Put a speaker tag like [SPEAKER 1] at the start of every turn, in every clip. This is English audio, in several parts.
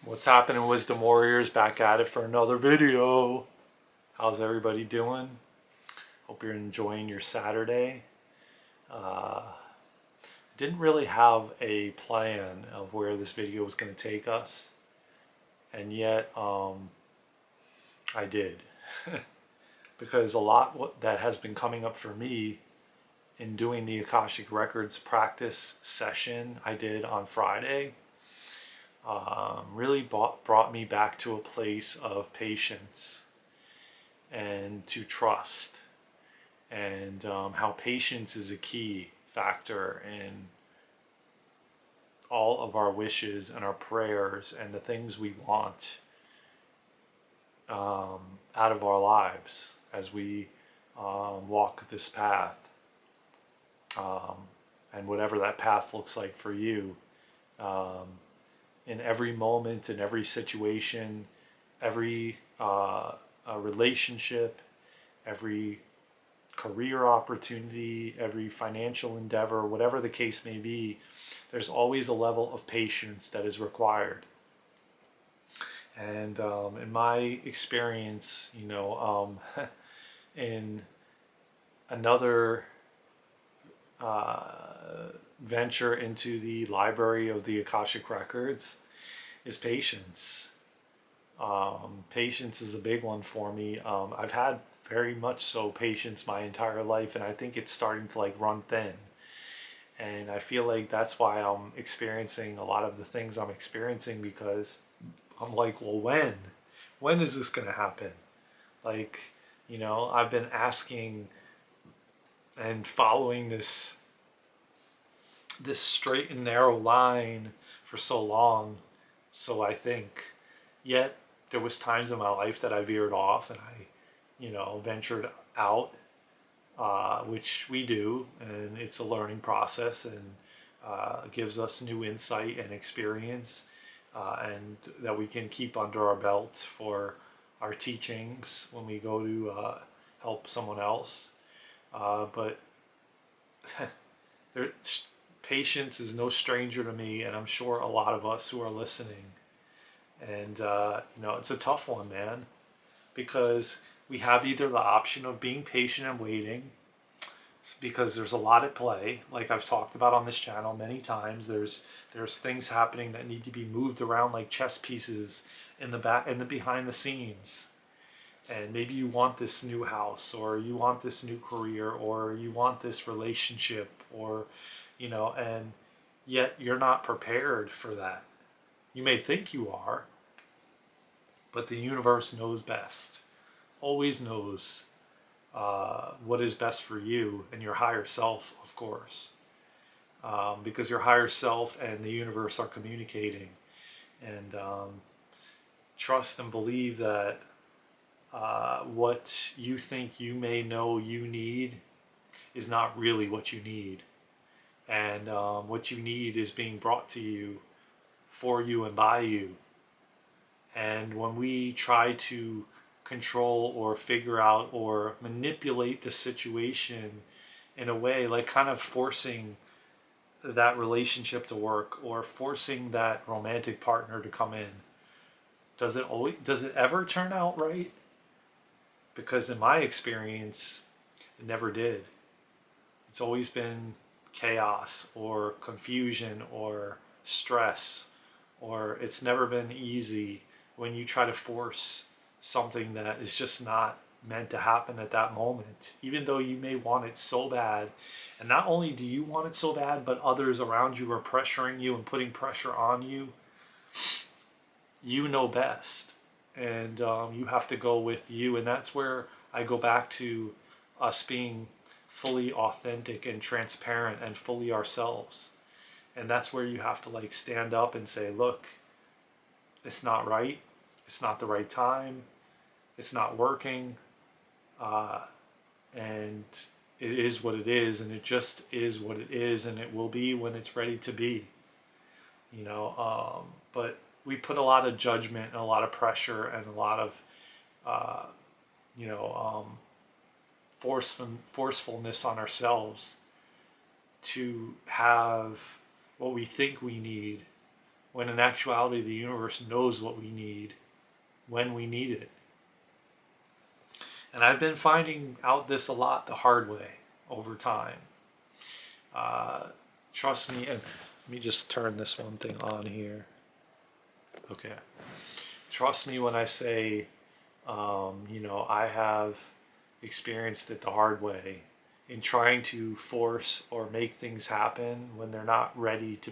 [SPEAKER 1] What's happening, Wisdom Warriors? Back at it for another video. How's everybody doing? Hope you're enjoying your Saturday. Uh, didn't really have a plan of where this video was going to take us, and yet I did. Because a lot that has been coming up for me in doing the Akashic Records practice session I did on Friday really brought me back to a place of patience and to trust, and how patience is a key factor in all of our wishes and our prayers and the things we want out of our lives as we walk this path, and whatever that path looks like for you. Um, in every moment, in every situation, every relationship, every career opportunity, every financial endeavor, whatever the case may be, there's always a level of patience that is required. And in my experience, in another venture into the library of the Akashic Records is patience. Patience is a big one for me. I've had very much so patience my entire life, and I think it's starting to like run thin. And I feel like that's why I'm experiencing a lot of the things I'm experiencing, because I'm like, well, when? When is this going to happen? Like, I've been asking and following this straight and narrow line for so long, so I think. Yet there was times in my life that I veered off and I, ventured out, which we do, and it's a learning process, and gives us new insight and experience, and that we can keep under our belt for our teachings when we go to help someone else. But there, patience is no stranger to me, and I'm sure a lot of us who are listening. And it's a tough one, man, because we have either the option of being patient and waiting, because there's a lot at play. Like I've talked about on this channel many times, there's things happening that need to be moved around like chess pieces in the back, in the behind the scenes. And maybe you want this new house, or you want this new career, or you want this relationship, or and yet you're not prepared for that. You may think you are, but the universe knows best, always knows what is best for you and your higher self, of course, because your higher self and the universe are communicating. And trust and believe that what you think you may know you need is not really what you need. And what you need is being brought to you, for you, and by you. And when we try to control or figure out or manipulate the situation in a way, like kind of forcing that relationship to work or forcing that romantic partner to come in, does it ever turn out right? Because in my experience, it never did. It's always been chaos or confusion or stress, or it's never been easy when you try to force something that is just not meant to happen at that moment, even though you may want it so bad. And not only do you want it so bad, but others around you are pressuring you and putting pressure on you. You know best, and you have to go with you. And that's where I go back to us being fully authentic and transparent and fully ourselves. And that's where you have to like stand up and say, look, it's not right, it's not the right time, it's not working, uh, and it is what it is, and it just is what it is, and it will be when it's ready to be. But we put a lot of judgment and a lot of pressure and a lot of uh, you know forcefulness on ourselves to have what we think we need when in actuality the universe knows what we need when we need it. And I've been finding out this a lot the hard way over time. Trust me, and let me just turn this one thing on here. Okay. Trust me when I say, I have experienced it the hard way in trying to force or make things happen when they're not ready to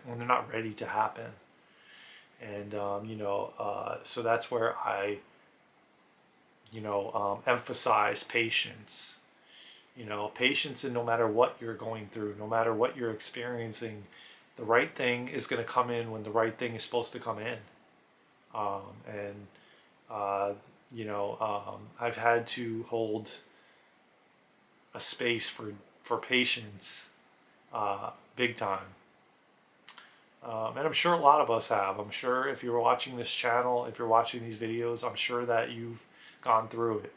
[SPEAKER 1] when they're not ready to happen. And, so that's where I, emphasize patience. Patience, and no matter what you're going through, no matter what you're experiencing, the right thing is going to come in when the right thing is supposed to come in. I've had to hold a space for patience, big time. And I'm sure a lot of us have. I'm sure if you're watching this channel, if you're watching these videos, I'm sure that you've gone through it.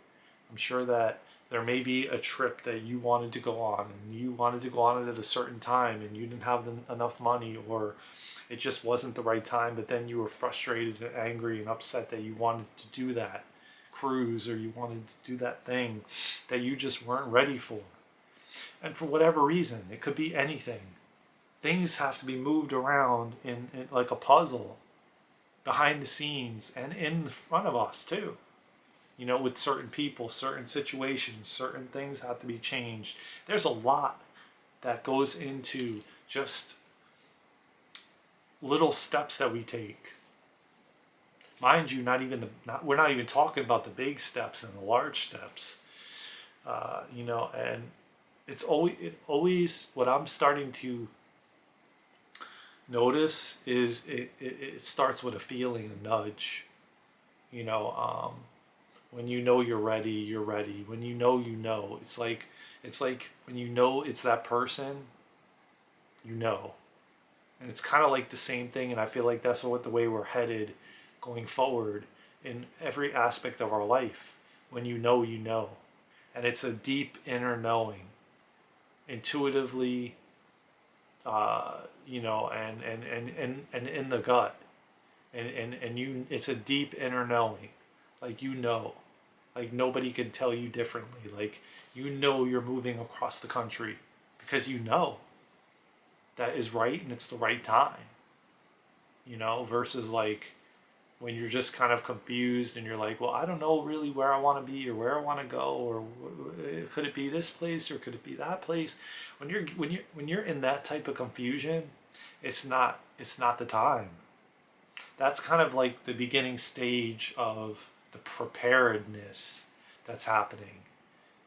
[SPEAKER 1] I'm sure that there may be a trip that you wanted to go on, and you wanted to go on it at a certain time, and you didn't have enough money, or it just wasn't the right time, but then you were frustrated and angry and upset that you wanted to do that cruise, or you wanted to do that thing that you just weren't ready for. And for whatever reason, it could be anything. Things have to be moved around in like a puzzle, behind the scenes and in front of us too. With certain people, certain situations, certain things have to be changed. There's a lot that goes into just little steps that we take. Mind you, we're not even talking about the big steps and the large steps. And it always what I'm starting to notice is it starts with a feeling, a nudge. When you're ready, you're ready. When you know. It's like when it's that person, And it's kind of like the same thing, and I feel like that's the way we're headed going forward in every aspect of our life. When you know. And it's a deep inner knowing, intuitively, and in the gut. And it's a deep inner knowing. Like like nobody can tell you differently. Like you're moving across the country because that is right and it's the right time. Versus like when you're just kind of confused and you're like, well, I don't know really where I want to be or where I want to go, or could it be this place or could it be that place? When you're in that type of confusion, it's not the time. That's kind of like the beginning stage of the preparedness that's happening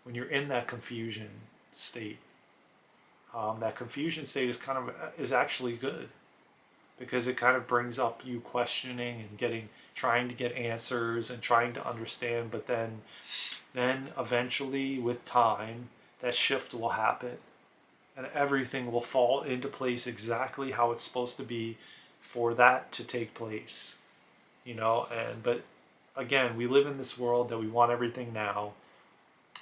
[SPEAKER 1] when you're in that confusion state. That confusion state is actually good, because it kind of brings up you questioning and trying to get answers and trying to understand. But then eventually with time, that shift will happen and everything will fall into place exactly how it's supposed to be for that to take place. But again, we live in this world that we want everything now.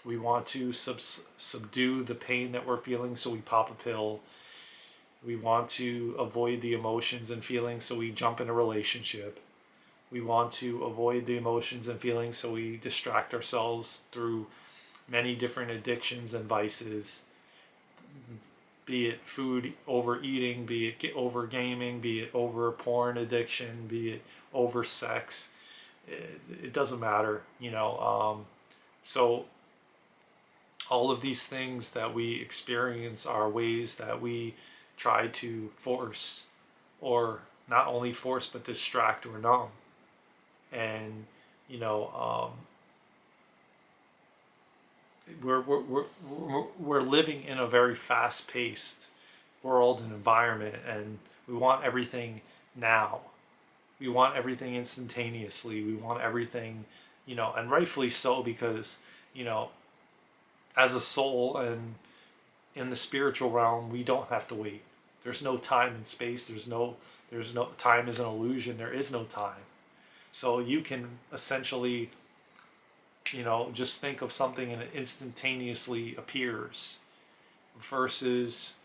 [SPEAKER 1] We want to subdue the pain that we're feeling, so we pop a pill. We want to avoid the emotions and feelings, so we jump in a relationship. We want to avoid the emotions and feelings, so we distract ourselves through many different addictions and vices. Be it food overeating, be it over gaming, be it over porn addiction, be it over sex. It doesn't matter, So all of these things that we experience are ways that we try to force, or not only force but distract or numb. And we're living in a very fast-paced world and environment, and we want everything now. We want everything instantaneously. We want everything, and rightfully so, because as a soul and in the spiritual realm, we don't have to wait. There's no time and space. There's no time is an illusion. There is no time. So you can essentially, just think of something and it instantaneously appears, versus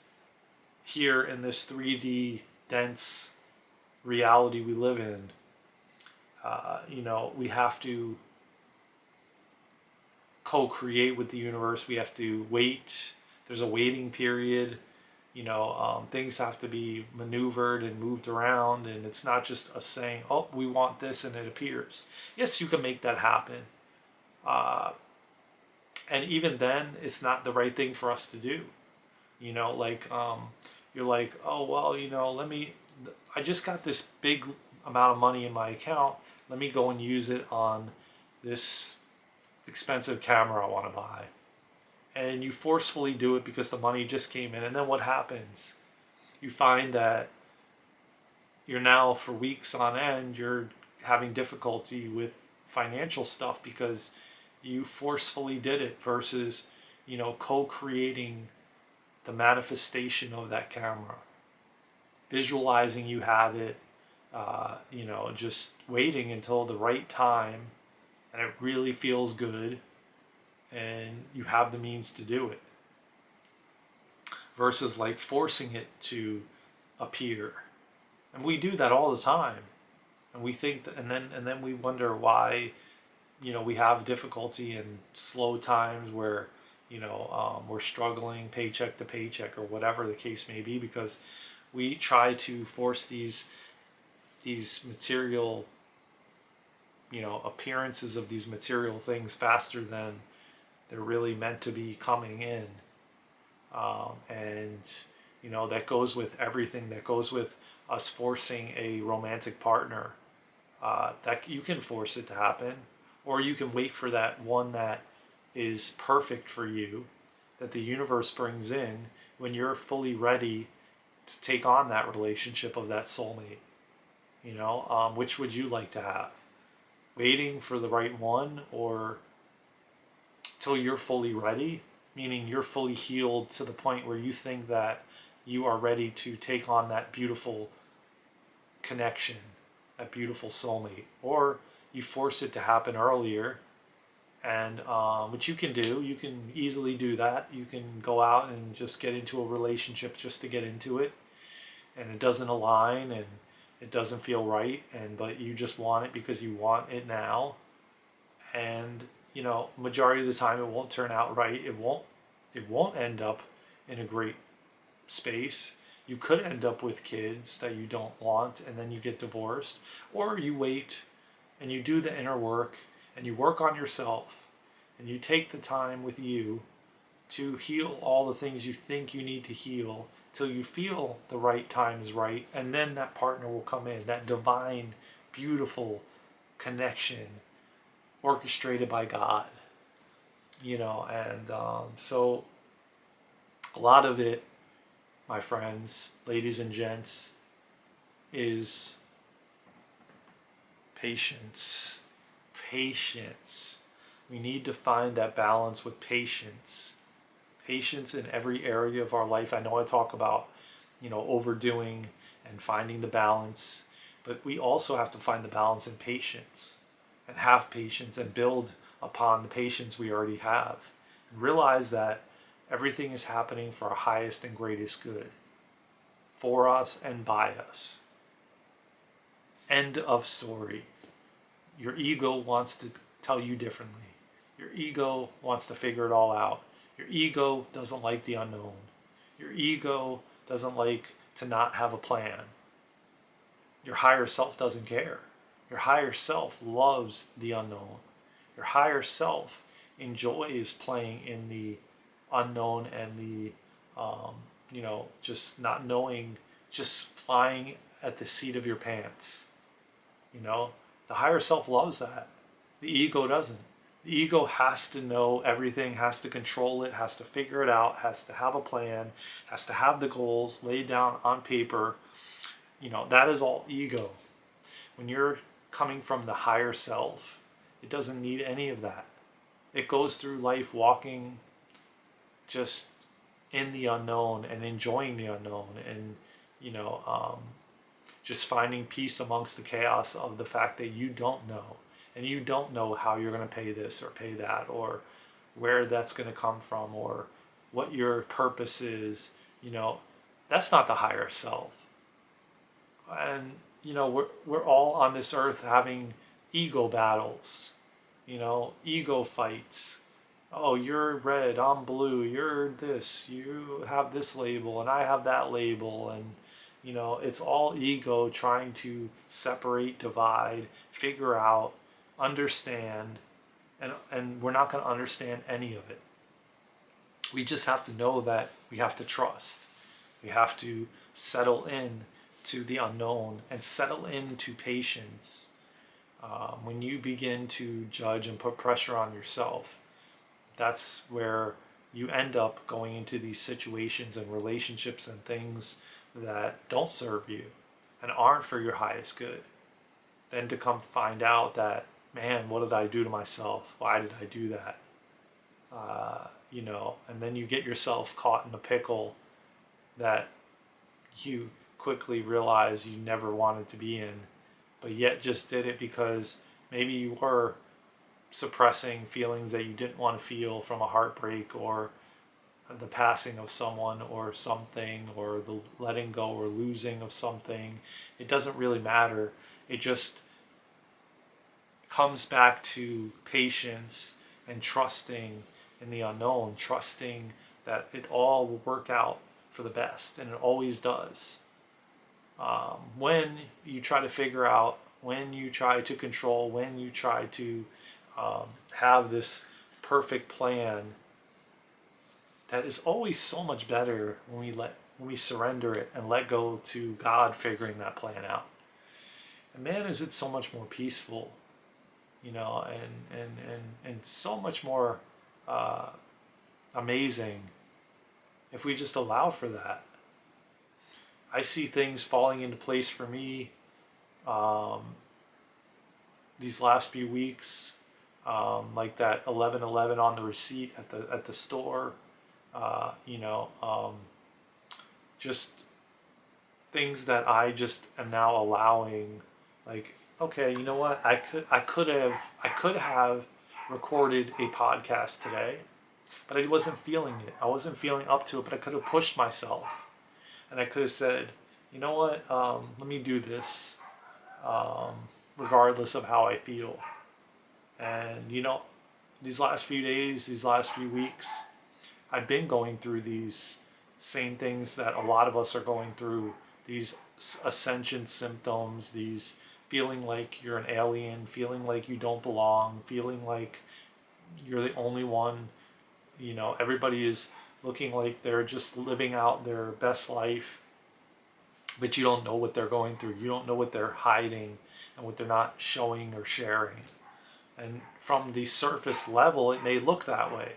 [SPEAKER 1] here in this 3D dense reality we live in. We have to co-create with the universe. We have to wait. There's a waiting period. Things have to be maneuvered and moved around, and it's not just us saying, "Oh, we want this," and it appears. Yes, you can make that happen, uh, and even then, it's not the right thing for us to do. You're like, "Oh well, let me. I just got this big amount of money in my account. Let me go and use it on this expensive camera I want to buy." And you forcefully do it because the money just came in. And then what happens? You find that you're now, for weeks on end, you're having difficulty with financial stuff because you forcefully did it versus, co-creating the manifestation of that camera, visualizing you have it, just waiting until the right time and it really feels good and you have the means to do it versus like forcing it to appear. And we do that all the time. And we think that, and then we wonder why, we have difficulty in slow times where, we're struggling paycheck to paycheck or whatever the case may be, because we try to force these material, appearances of these material things faster than they're really meant to be coming in. And that goes with everything. That goes with us forcing a romantic partner. That you can force it to happen, or you can wait for that one that is perfect for you, that the universe brings in when you're fully ready to take on that relationship of that soulmate. Which would you like to have? Waiting for the right one, or till you're fully ready, meaning you're fully healed to the point where you think that you are ready to take on that beautiful connection, that beautiful soulmate, or you force it to happen earlier. And which you can do, you can easily do that. You can go out and just get into a relationship just to get into it, and it doesn't align and it doesn't feel right, but you just want it because you want it now. And majority of the time it won't turn out right. It won't end up in a great space. You could end up with kids that you don't want, and then you get divorced. Or you wait and you do the inner work and you work on yourself and you take the time with you to heal all the things you think you need to heal till you feel the right time is right, and then that partner will come in, that divine, beautiful connection orchestrated by God. And so a lot of it, my friends, ladies and gents, is patience. Patience. We need to find that balance with patience. Patience in every area of our life. I know I talk about, overdoing and finding the balance, but we also have to find the balance in patience and have patience and build upon the patience we already have. And realize that everything is happening for our highest and greatest good, for us and by us. End of story. Your ego wants to tell you differently. Your ego wants to figure it all out. Your ego doesn't like the unknown. Your ego doesn't like to not have a plan. Your higher self doesn't care. Your higher self loves the unknown. Your higher self enjoys playing in the unknown and the, just not knowing, just flying at the seat of your pants. The higher self loves that. The ego doesn't. The ego has to know everything, has to control it, has to figure it out, has to have a plan, has to have the goals laid down on paper. That is all ego. When you're coming from the higher self, it doesn't need any of that. It goes through life walking just in the unknown and enjoying the unknown, and just finding peace amongst the chaos of the fact that you don't know, and you don't know how you're going to pay this or pay that, or where that's going to come from, or what your purpose is. That's not the higher self. And we're all on this earth having ego battles, ego fights. Oh, you're red, I'm blue, you're this, you have this label, and I have that label. And, it's all ego trying to separate, divide, figure out, understand. And we're not going to understand any of it. We just have to know that we have to trust. We have to settle in to the unknown and settle into patience. When you begin to judge and put pressure on yourself, that's where you end up going into these situations and relationships and things that don't serve you and aren't for your highest good. Then to come find out that, man, what did I do to myself? Why did I do that? And then you get yourself caught in a pickle that you quickly realize you never wanted to be in, but yet just did it because maybe you were suppressing feelings that you didn't want to feel from a heartbreak or the passing of someone or something, or the letting go or losing of something. It doesn't really matter. It just comes back to patience and trusting in the unknown, trusting that it all will work out for the best, and it always does. When you try to figure out, when you try to control, when you try to have this perfect plan, that is always so much better when we surrender it and let go to God figuring that plan out. And man, is it so much more peaceful, and so much more amazing if we just allow for that. I see things falling into place for me these last few weeks, like that 11:11 on the receipt at the store. Just things that I just am now allowing. Like, okay, you know what? I could have recorded a podcast today, but I wasn't feeling it. I wasn't feeling up to it. But I could have pushed myself, and I could have said, you know what? Let me do this, regardless of how I feel. And these last few days, these last few weeks, I've been going through these same things that a lot of us are going through, these ascension symptoms, these feeling like you're an alien, feeling like you don't belong, feeling like you're the only one. Everybody is looking like they're just living out their best life, but you don't know what they're going through. You don't know what they're hiding and what they're not showing or sharing. And from the surface level, it may look that way.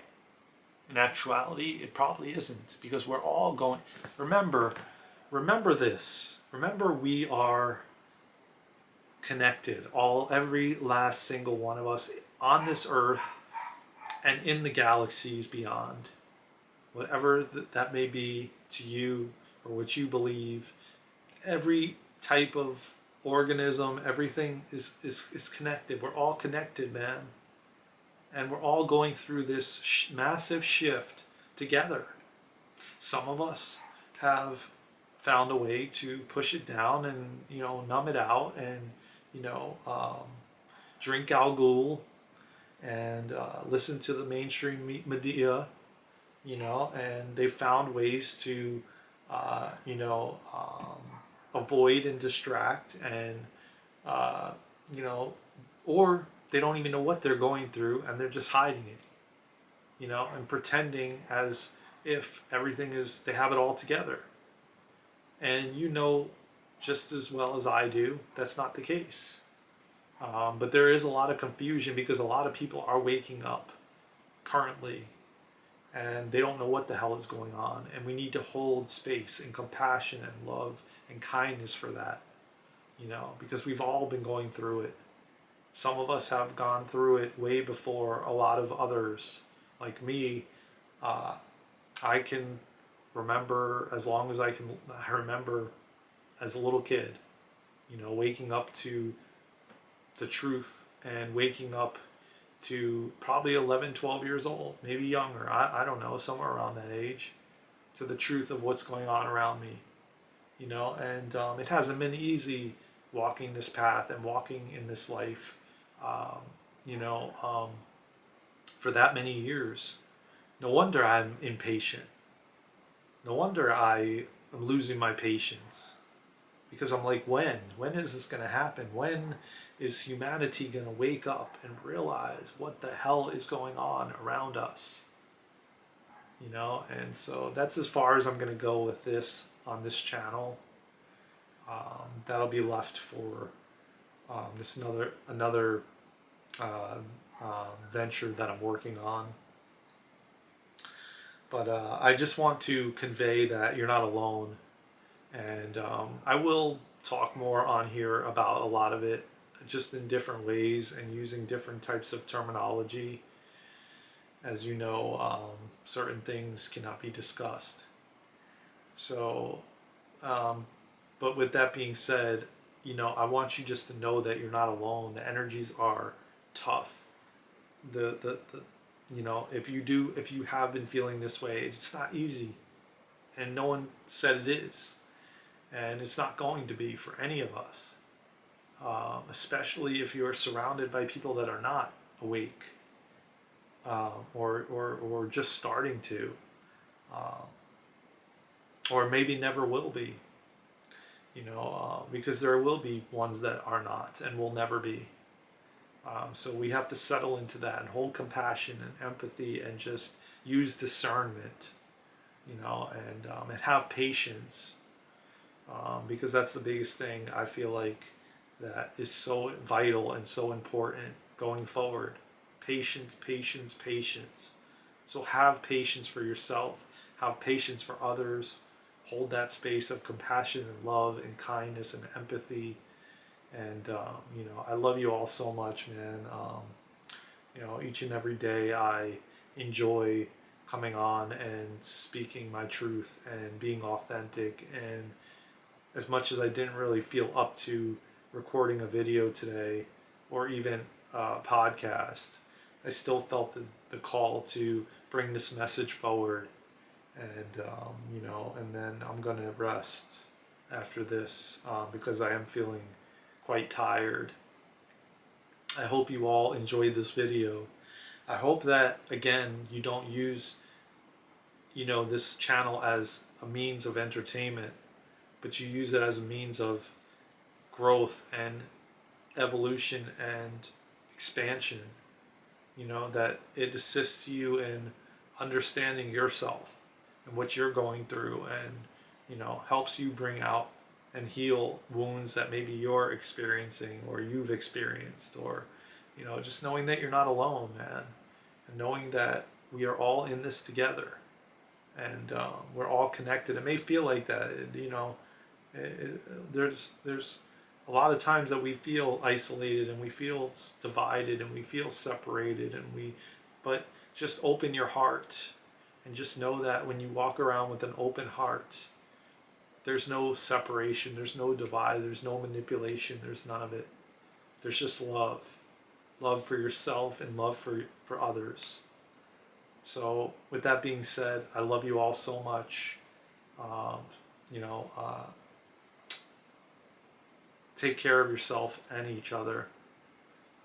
[SPEAKER 1] In actuality, it probably isn't, because we're all going. Remember this. Remember, we are connected. Every last single one of us on this earth and in the galaxies beyond. Whatever that may be to you or what you believe, every type of organism, everything is connected. We're all connected, man. And we're all going through this massive shift together. Some of us have found a way to push it down and, numb it out and, drink Al Ghul and listen to the mainstream media, and they found ways to, avoid and distract and, or they don't even know what they're going through and they're just hiding it, and pretending as if they have it all together. And just as well as I do, that's not the case. But there is a lot of confusion because a lot of people are waking up currently and they don't know what the hell is going on. And we need to hold space and compassion and love and kindness for that, because we've all been going through it. Some of us have gone through it way before a lot of others. Like me, I can remember as long as I remember as a little kid, waking up to the truth and waking up to probably 11, 12 years old, maybe younger, I don't know, somewhere around that age, to the truth of what's going on around me, and it hasn't been easy walking this path and walking in this life, um, you know, for that many years. No wonder I'm impatient. No wonder I am losing my patience. Because I'm like, when? When is this going to happen? When is humanity going to wake up and realize what the hell is going on around us? You know, and so that's as far as I'm going to go with this on this channel. That'll be left for this another uh, venture that I'm working on. But I just want to convey that you're not alone, and I will talk more on here about a lot of it, just in different ways and using different types of terminology. As you know, certain things cannot be discussed. So, um, but with that being said, you know, I want you just to know that you're not alone. The energies are tough. The you know, if you have been feeling this way, it's not easy, and no one said it is, and it's not going to be for any of us, especially if you are surrounded by people that are not awake, or just starting to, um, or maybe never will be. You know, because there will be ones that are not and will never be. So we have to settle into that and hold compassion and empathy and just use discernment, you know, and have patience, because that's the biggest thing I feel like that is so vital and so important going forward. Patience, patience, patience. So have patience for yourself, have patience for others, hold that space of compassion and love and kindness and empathy. And you know, I love you all so much, man. You know, each and every day I enjoy coming on and speaking my truth and being authentic. And as much as I didn't really feel up to recording a video today or even a podcast, I still felt the call to bring this message forward. And you know, and then I'm gonna rest after this, because I am feeling quite tired. I hope you all enjoyed this video. I hope that, again, you don't use, you know, this channel as a means of entertainment, but you use it as a means of growth and evolution and expansion. You know, that it assists you in understanding yourself and what you're going through, and, you know, helps you bring out and heal wounds that maybe you're experiencing or you've experienced, or, you know, just knowing that you're not alone, man, and knowing that we are all in this together, and we're all connected. It may feel like that, you know. There's a lot of times that we feel isolated and we feel divided and we feel separated, but just open your heart and just know that when you walk around with an open heart, there's no separation, there's no divide, there's no manipulation, there's none of it. There's just love. Love for yourself and love for others. So with that being said, I love you all so much. Um, you know, take care of yourself and each other.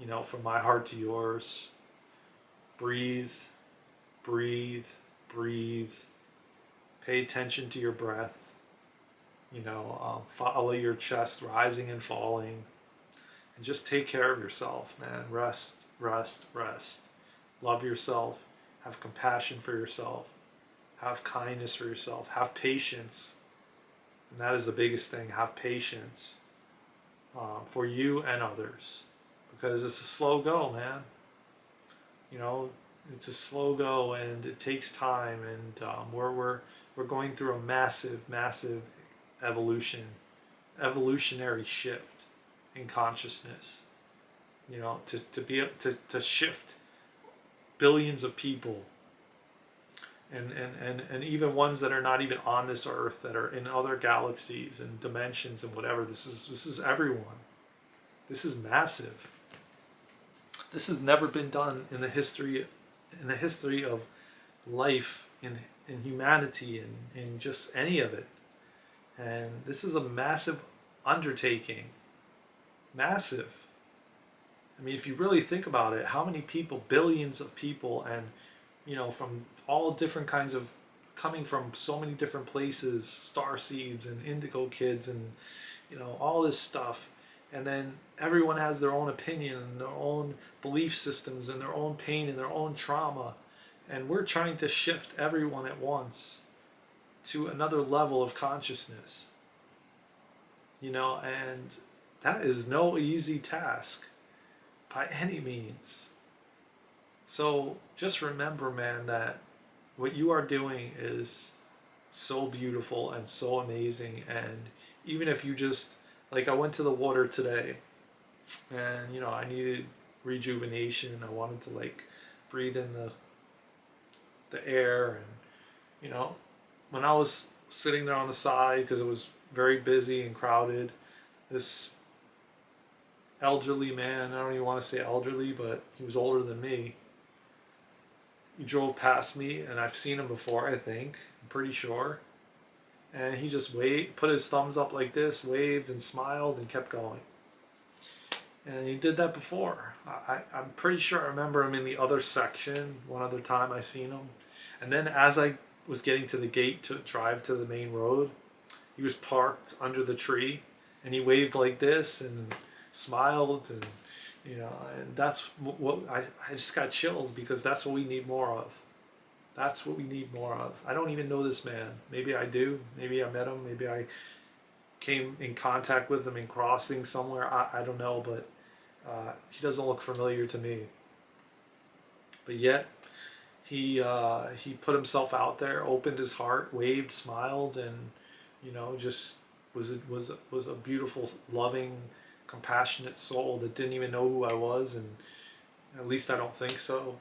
[SPEAKER 1] You know, from my heart to yours. Breathe, breathe, breathe. Pay attention to your breath. You know, follow your chest rising and falling, and just take care of yourself, man. Rest, rest, rest. Love yourself. Have compassion for yourself. Have kindness for yourself. Have patience. And that is the biggest thing. Have patience, for you and others, because it's a slow go, man. You know, it's a slow go, and it takes time, and we're going through a massive evolutionary shift in consciousness. You know, to shift billions of people, and even ones that are not even on this earth, that are in other galaxies and dimensions and whatever. This is everyone. This is massive. This has never been done in the history of life, in humanity, and in just any of it. And this is a massive undertaking. massive. I mean, if you really think about it, how many people, billions of people, and from all different kinds of, coming from so many different places, star seeds and indigo kids, and all this stuff, and then everyone has their own opinion and their own belief systems and their own pain and their own trauma, and we're trying to shift everyone at once to another level of consciousness, and that is no easy task by any means. So just remember, man, that what you are doing is so beautiful and so amazing. And even if you just, like, I went to the water today, and I needed rejuvenation. I wanted to, like, breathe in the air, and when I was sitting there on the side, because it was very busy and crowded, this elderly man, I don't even want to say elderly, but he was older than me. He drove past me, and I've seen him before, I think. I'm pretty sure. And he just put his thumbs up like this, waved and smiled and kept going. And he did that before. I'm pretty sure I remember him in the other section one other time I seen him. And then as I was getting to the gate to drive to the main road, he was parked under the tree, and he waved like this and smiled, and and that's what I just got chills, because that's what we need more of. That's what we need more of. I don't even know this man. Maybe I do. Maybe I met him. Maybe I came in contact with him in crossing somewhere. I don't know, but he doesn't look familiar to me. But yet, he put himself out there, opened his heart, waved, smiled, and just was a beautiful, loving, compassionate soul that didn't even know who I was, and at least I don't think so,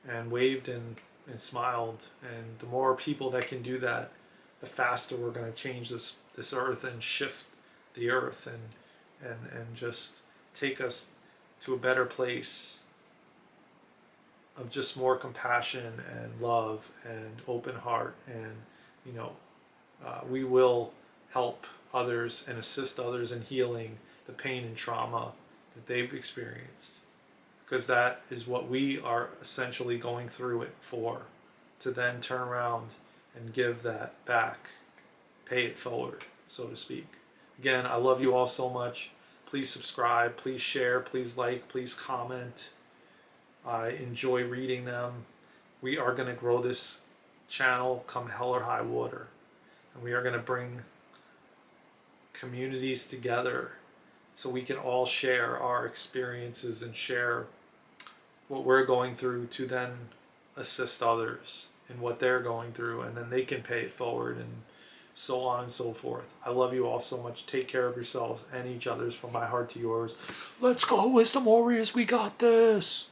[SPEAKER 1] and waved and smiled. And the more people that can do that, the faster we're going to change this earth and shift the earth, and just take us to a better place of just more compassion and love and open heart. And we will help others and assist others in healing the pain and trauma that they've experienced, because that is what we are essentially going through it for, to then turn around and give that back, pay it forward, so to speak. Again, I love you all so much. Please subscribe, please share, please like, please comment. I enjoy reading them. We are going to grow this channel come hell or high water, and we are going to bring communities together so we can all share our experiences and share what we're going through, to then assist others in what they're going through, and then they can pay it forward, and so on and so forth. I love you all so much. Take care of yourselves and each other's, from my heart to yours. Let's go, Wisdom Warriors. We got this.